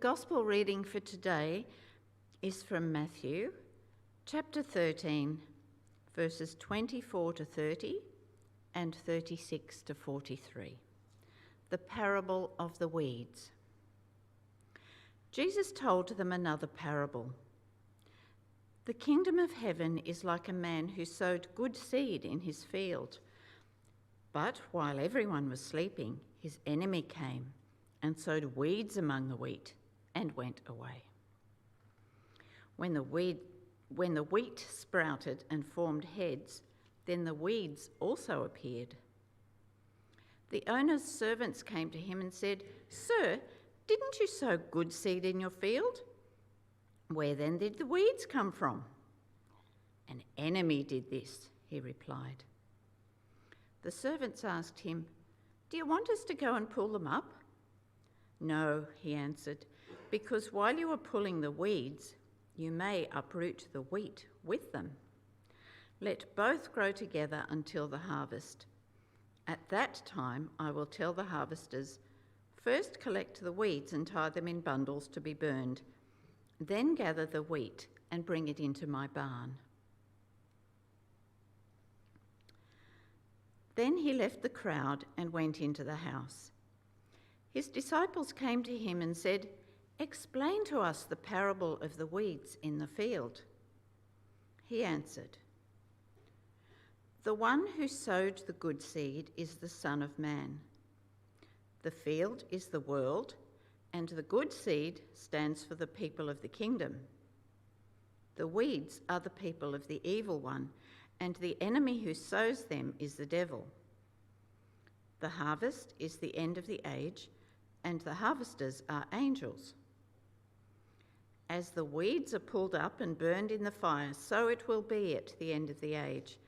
Gospel reading for today is from Matthew chapter 13, verses 24 to 30 and 36 to 43. The parable of the weeds. Jesus told them another parable. The kingdom of heaven is like a man who sowed good seed in his field. But while everyone was sleeping, his enemy came and sowed weeds among the wheat and went away. When the wheat sprouted and formed heads, then the weeds also appeared. The owner's servants came to him and said, "Sir, didn't you sow good seed in your field? Where then did the weeds come from?" "An enemy did this," he replied. The servants asked him, "Do you want us to go and pull them up?" "No," he answered, "because while you are pulling the weeds, you may uproot the wheat with them. Let both grow together until the harvest. At that time I will tell the harvesters, 'First collect the weeds and tie them in bundles to be burned. Then gather the wheat and bring it into my barn.'" Then he left the crowd and went into the house. His disciples came to him and said, "Explain to us the parable of the weeds in the field." He answered, "The one who sowed the good seed is the Son of Man. The field is the world, and the good seed stands for the people of the kingdom. The weeds are the people of the evil one, and the enemy who sows them is the devil. The harvest is the end of the age, and the harvesters are angels. As the weeds are pulled up and burned in the fire, so it will be at the end of the age.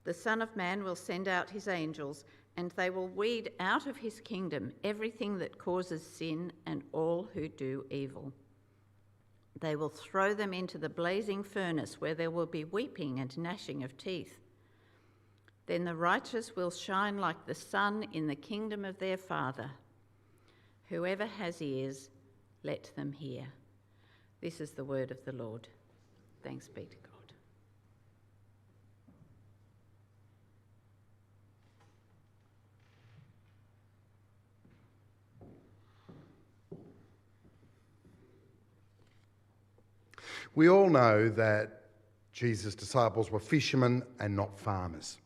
The Son of Man will send out his angels, and they will weed out of his kingdom everything that causes sin and all who do evil. They will throw them into the blazing furnace, where there will be weeping and gnashing of teeth. Then the righteous will shine like the sun in the kingdom of their Father. Whoever has ears, let them hear." This is the word of the Lord. Thanks be to God. We all know that Jesus' disciples were fishermen and not farmers.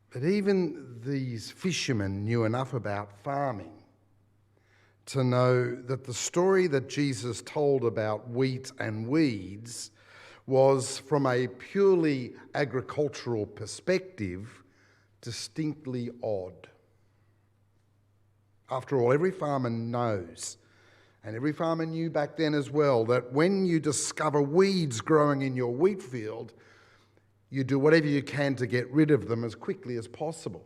But even these fishermen knew enough about farming to know that the story that Jesus told about wheat and weeds was, from a purely agricultural perspective, distinctly odd. After all, every farmer knows, and every farmer knew back then as well, that when you discover weeds growing in your wheat field, you do whatever you can to get rid of them as quickly as possible.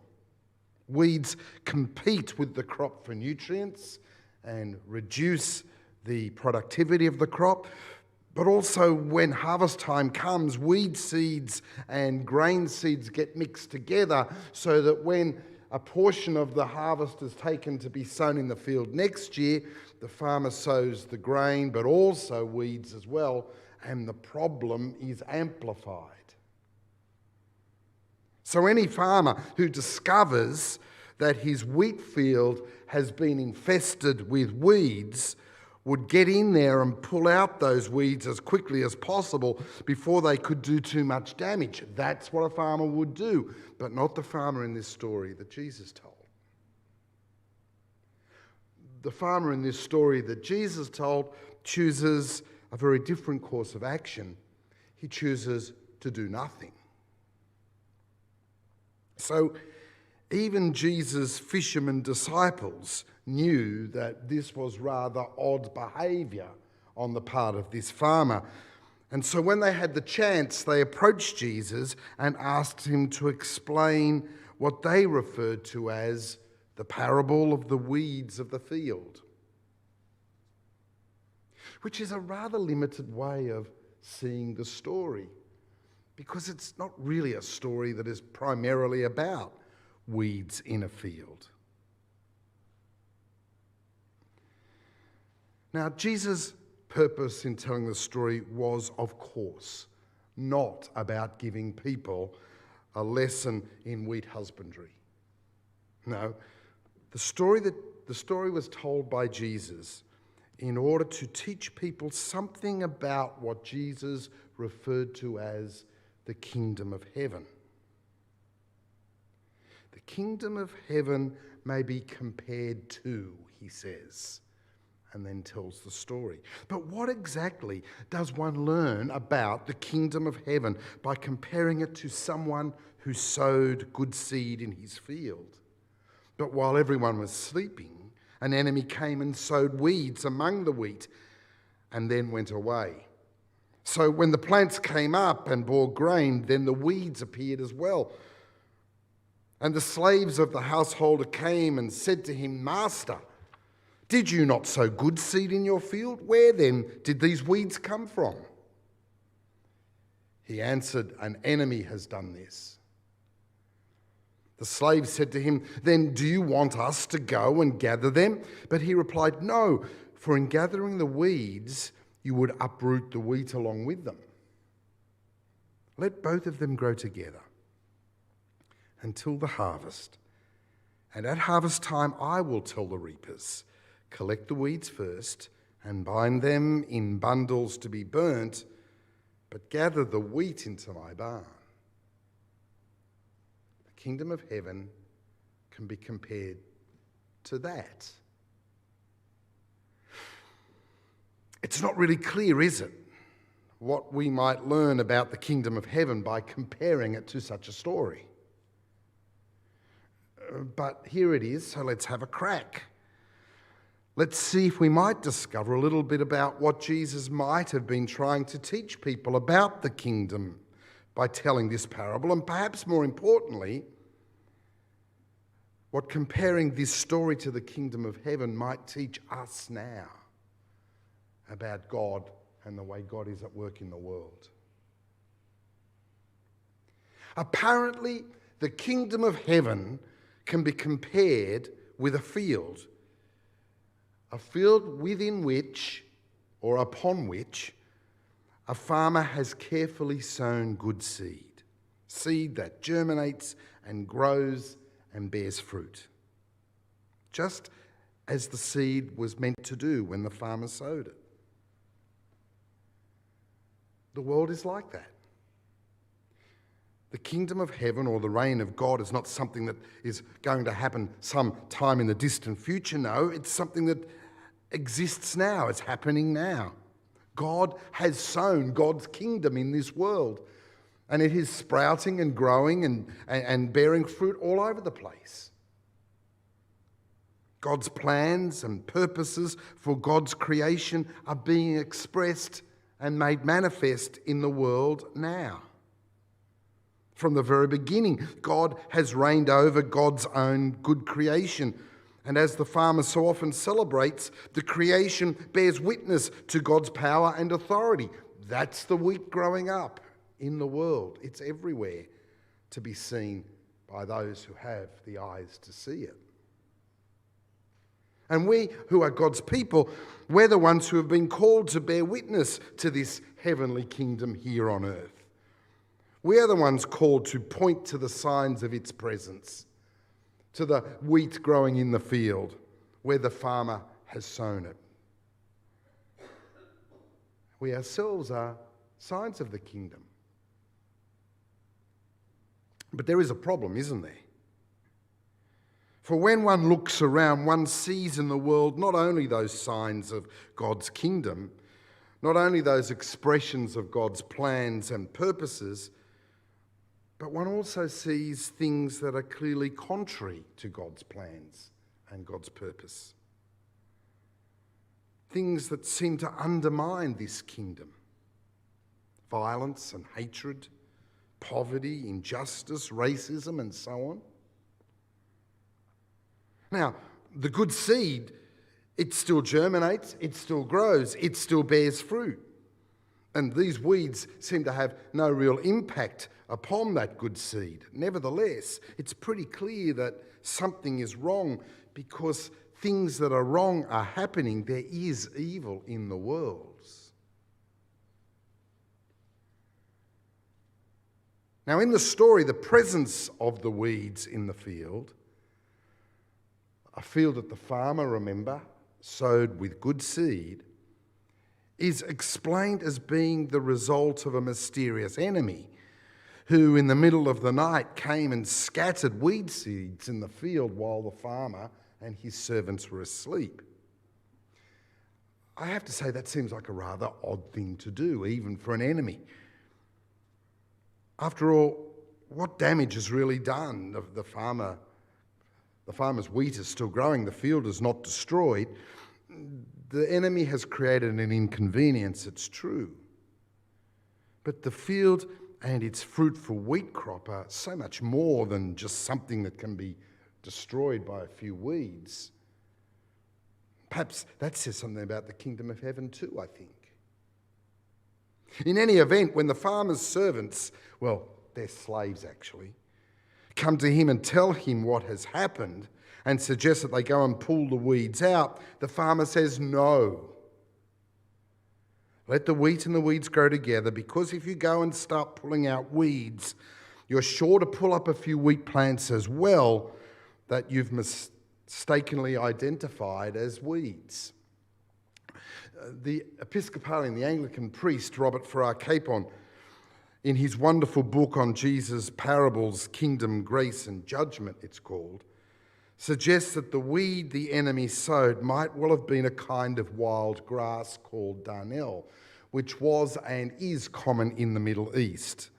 Weeds compete with the crop for nutrients and reduce the productivity of the crop. But also, when harvest time comes, weed seeds and grain seeds get mixed together so that when a portion of the harvest is taken to be sown in the field next year, the farmer sows the grain, but also weeds as well, and the problem is amplified. So any farmer who discovers that his wheat field has been infested with weeds would get in there and pull out those weeds as quickly as possible before they could do too much damage. That's what a farmer would do, but not the farmer in this story that Jesus told. The farmer in this story that Jesus told chooses a very different course of action. He chooses to do nothing. So even Jesus' fishermen disciples knew that this was rather odd behaviour on the part of this farmer. And so when they had the chance, they approached Jesus and asked him to explain what they referred to as the parable of the weeds of the field, which is a rather limited way of seeing the story, because it's not really a story that is primarily about weeds in a field. Now, Jesus' purpose in telling the story was, of course, not about giving people a lesson in wheat husbandry. No, the story was told by Jesus in order to teach people something about what Jesus referred to as the kingdom of heaven. The kingdom of heaven may be compared to, he says, and then tells the story. But what exactly does one learn about the kingdom of heaven by comparing it to someone who sowed good seed in his field? But while everyone was sleeping, an enemy came and sowed weeds among the wheat and then went away. So when the plants came up and bore grain, then the weeds appeared as well. And the slaves of the householder came and said to him, "Master, did you not sow good seed in your field? Where then did these weeds come from?" He answered, "An enemy has done this." The slave said to him, "Then do you want us to go and gather them?" But he replied, "No, for in gathering the weeds, you would uproot the wheat along with them. Let both of them grow together until the harvest. And at harvest time, I will tell the reapers, collect the weeds first and bind them in bundles to be burnt, but gather the wheat into my barn." The kingdom of heaven can be compared to that. It's not really clear, is it, what we might learn about the kingdom of heaven by comparing it to such a story. But here it is, so let's have a crack. Let's see if we might discover a little bit about what Jesus might have been trying to teach people about the kingdom by telling this parable, and perhaps more importantly, what comparing this story to the kingdom of heaven might teach us now about God and the way God is at work in the world. Apparently, the kingdom of heaven can be compared with a field within which, or upon which, a farmer has carefully sown good seed that germinates and grows and bears fruit, just as the seed was meant to do when the farmer sowed it. The world is like that. The kingdom of heaven or the reign of God is not something that is going to happen sometime in the distant future. No, it's something that exists now. It's happening now. God has sown God's kingdom in this world, and it is sprouting and growing and bearing fruit all over the place. God's plans and purposes for God's creation are being expressed and made manifest in the world now. From the very beginning, God has reigned over God's own good creation. And as the farmer so often celebrates, the creation bears witness to God's power and authority. That's the wheat growing up in the world. It's everywhere to be seen by those who have the eyes to see it. And we who are God's people, we're the ones who have been called to bear witness to this heavenly kingdom here on earth. We are the ones called to point to the signs of its presence, to the wheat growing in the field where the farmer has sown it. We ourselves are signs of the kingdom. But there is a problem, isn't there? For when one looks around, one sees in the world not only those signs of God's kingdom, not only those expressions of God's plans and purposes, but one also sees things that are clearly contrary to God's plans and God's purpose. Things that seem to undermine this kingdom. Violence and hatred, poverty, injustice, racism, and so on. Now, the good seed, it still germinates, it still grows, it still bears fruit. And these weeds seem to have no real impact upon that good seed. Nevertheless, it's pretty clear that something is wrong because things that are wrong are happening, there is evil in the world. Now, in the story, the presence of the weeds in the field, a field that the farmer, remember, sowed with good seed, is explained as being the result of a mysterious enemy who, in the middle of the night, came and scattered weed seeds in the field while the farmer and his servants were asleep. I have to say that seems like a rather odd thing to do, even for an enemy. After all, what damage is really done? The farmer's wheat is still growing, the field is not destroyed. The enemy has created an inconvenience, it's true. But the field and its fruitful wheat crop are so much more than just something that can be destroyed by a few weeds. Perhaps that says something about the kingdom of heaven too, I think. In any event, when the farmer's servants, well, they're slaves actually, come to him and tell him what has happened and suggest that they go and pull the weeds out, the farmer says no. Let the wheat and the weeds grow together, because if you go and start pulling out weeds, you're sure to pull up a few wheat plants as well that you've mistakenly identified as weeds. The Episcopalian, the Anglican priest, Robert Farrar Capon, in his wonderful book on Jesus' parables, Kingdom, Grace and Judgment, it's called, suggests that the weed the enemy sowed might well have been a kind of wild grass called darnel, which was and is common in the Middle East,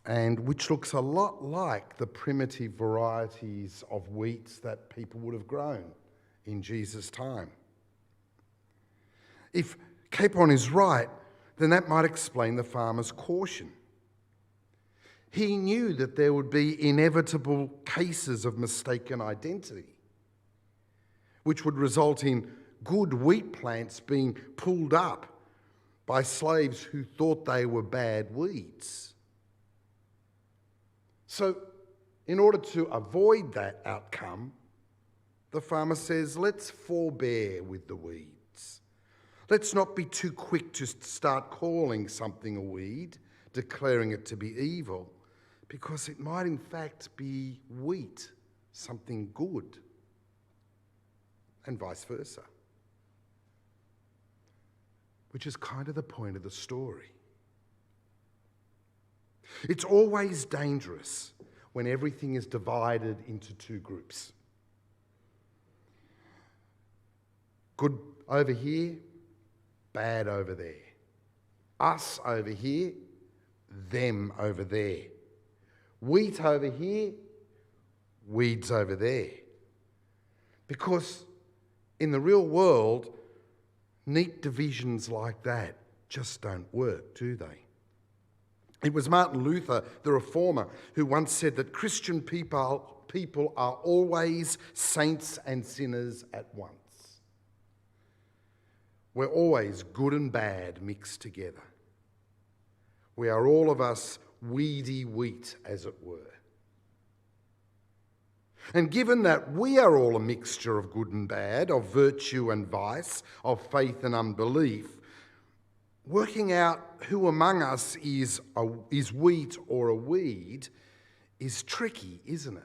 and which looks a lot like the primitive varieties of wheats that people would have grown in Jesus' time. If Capon is right, then that might explain the farmer's caution. He knew that there would be inevitable cases of mistaken identity, which would result in good wheat plants being pulled up by slaves who thought they were bad weeds. So, in order to avoid that outcome, the farmer says, let's forbear with the weeds. Let's not be too quick to start calling something a weed, declaring it to be evil, because it might in fact be wheat, something good, and vice versa. Which is kind of the point of the story. It's always dangerous when everything is divided into two groups. Good over here, bad over there. Us over here, them over there. Wheat over here, weeds over there. Because in the real world, neat divisions like that just don't work, do they? It was Martin Luther, the reformer, who once said that Christian people are always saints and sinners at once. We're always good and bad mixed together. We are all of us weedy wheat, as it were. And given that we are all a mixture of good and bad, of virtue and vice, of faith and unbelief, working out who among us is wheat or a weed is tricky, isn't it?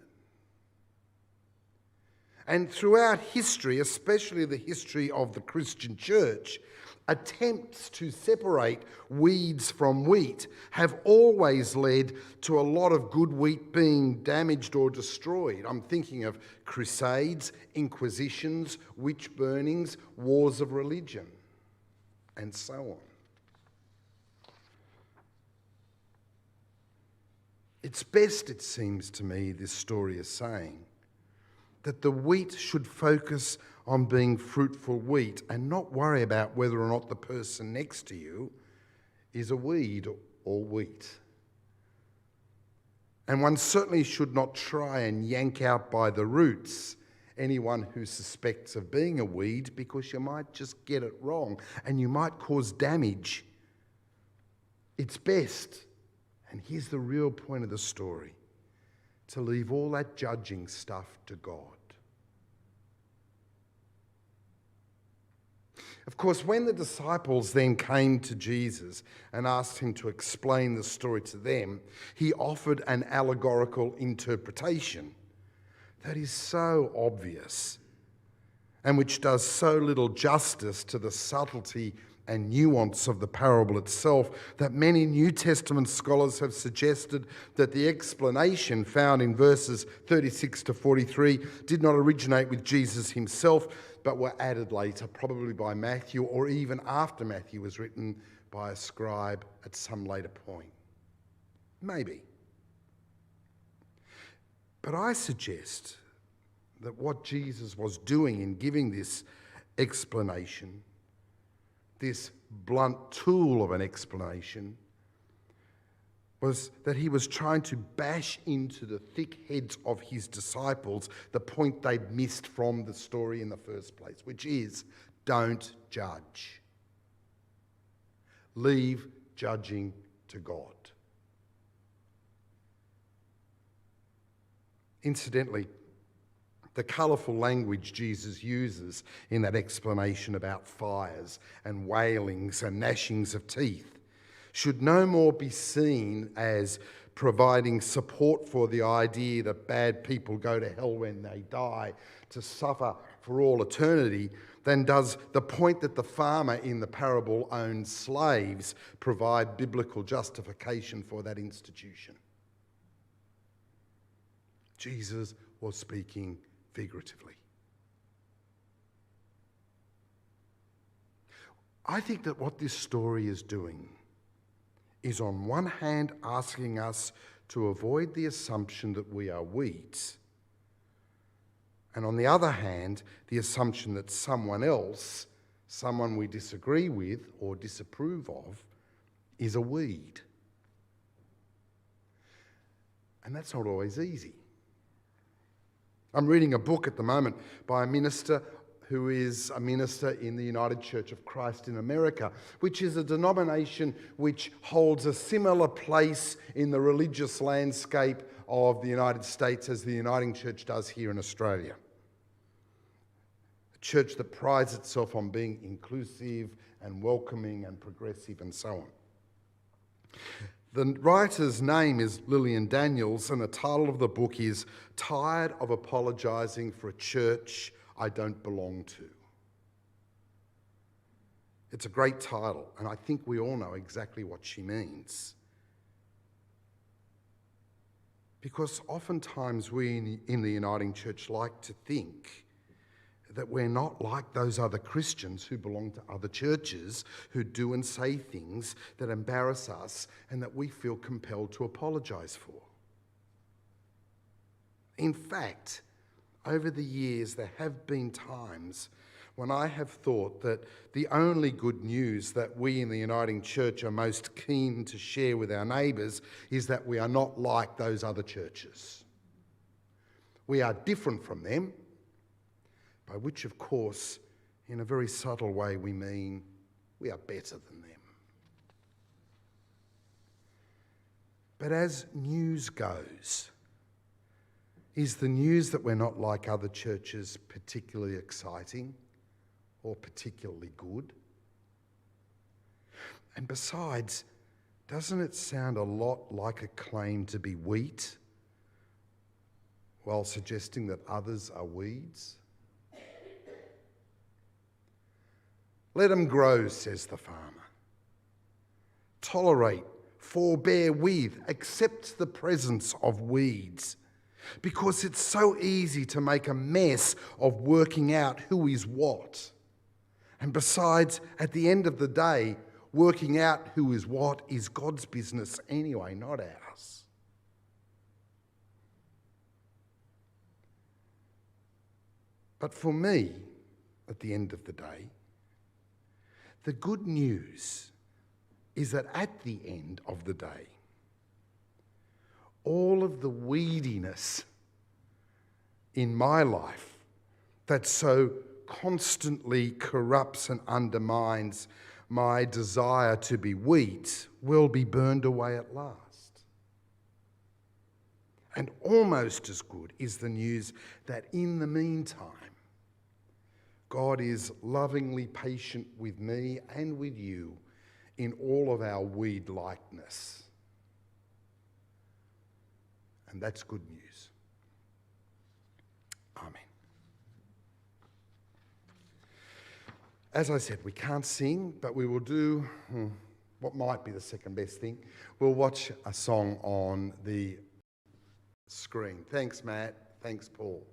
And throughout history, especially the history of the Christian church, attempts to separate weeds from wheat have always led to a lot of good wheat being damaged or destroyed. I'm thinking of crusades, inquisitions, witch burnings, wars of religion, and so on. It's best, it seems to me, this story is saying, that the wheat should focus on being fruitful wheat and not worry about whether or not the person next to you is a weed or wheat. And one certainly should not try and yank out by the roots anyone who suspects of being a weed, because you might just get it wrong and you might cause damage. It's best, and here's the real point of the story, to leave all that judging stuff to God. Of course, when the disciples then came to Jesus and asked him to explain the story to them, he offered an allegorical interpretation that is so obvious and which does so little justice to the subtlety and nuance of the parable itself that many New Testament scholars have suggested that the explanation found in verses 36 to 43 did not originate with Jesus himself, but were added later, probably by Matthew, or even after Matthew was written by a scribe at some later point. Maybe. But I suggest that what Jesus was doing in giving this explanation, this blunt tool of an explanation, was that he was trying to bash into the thick heads of his disciples the point they'd missed from the story in the first place, which is, don't judge. Leave judging to God. Incidentally, the colourful language Jesus uses in that explanation about fires and wailings and gnashings of teeth should no more be seen as providing support for the idea that bad people go to hell when they die to suffer for all eternity than does the point that the farmer in the parable owned slaves provide biblical justification for that institution. Jesus was speaking figuratively. I think that what this story is doing is on one hand asking us to avoid the assumption that we are weeds, and on the other hand, the assumption that someone else, someone we disagree with or disapprove of, is a weed. And that's not always easy. I'm reading a book at the moment by a minister who is a minister in the United Church of Christ in America, which is a denomination which holds a similar place in the religious landscape of the United States as the Uniting Church does here in Australia. A church that prides itself on being inclusive and welcoming and progressive and so on. The writer's name is Lillian Daniels, and the title of the book is Tired of Apologising for a Church I Don't Belong to. It's a great title, and I think we all know exactly what she means. Because oftentimes we in the Uniting Church like to think that we're not like those other Christians who belong to other churches who do and say things that embarrass us and that we feel compelled to apologise for. In fact, over the years, there have been times when I have thought that the only good news that we in the Uniting Church are most keen to share with our neighbours is that we are not like those other churches. We are different from them, by which, of course, in a very subtle way, we mean we are better than them. But as news goes, is the news that we're not like other churches particularly exciting or particularly good? And besides, doesn't it sound a lot like a claim to be wheat while suggesting that others are weeds? Let them grow, says the farmer. Tolerate, forbear with, accept the presence of weeds, because it's so easy to make a mess of working out who is what. And besides, at the end of the day, working out who is what is God's business anyway, not ours. But for me, at the end of the day, the good news is that at the end of the day, all of the weediness in my life that so constantly corrupts and undermines my desire to be wheat will be burned away at last. And almost as good is the news that in the meantime, God is lovingly patient with me and with you in all of our weed-likeness. And that's good news. Amen. As I said, we can't sing, but we will do what might be the second best thing. We'll watch a song on the screen. Thanks, Matt. Thanks, Paul.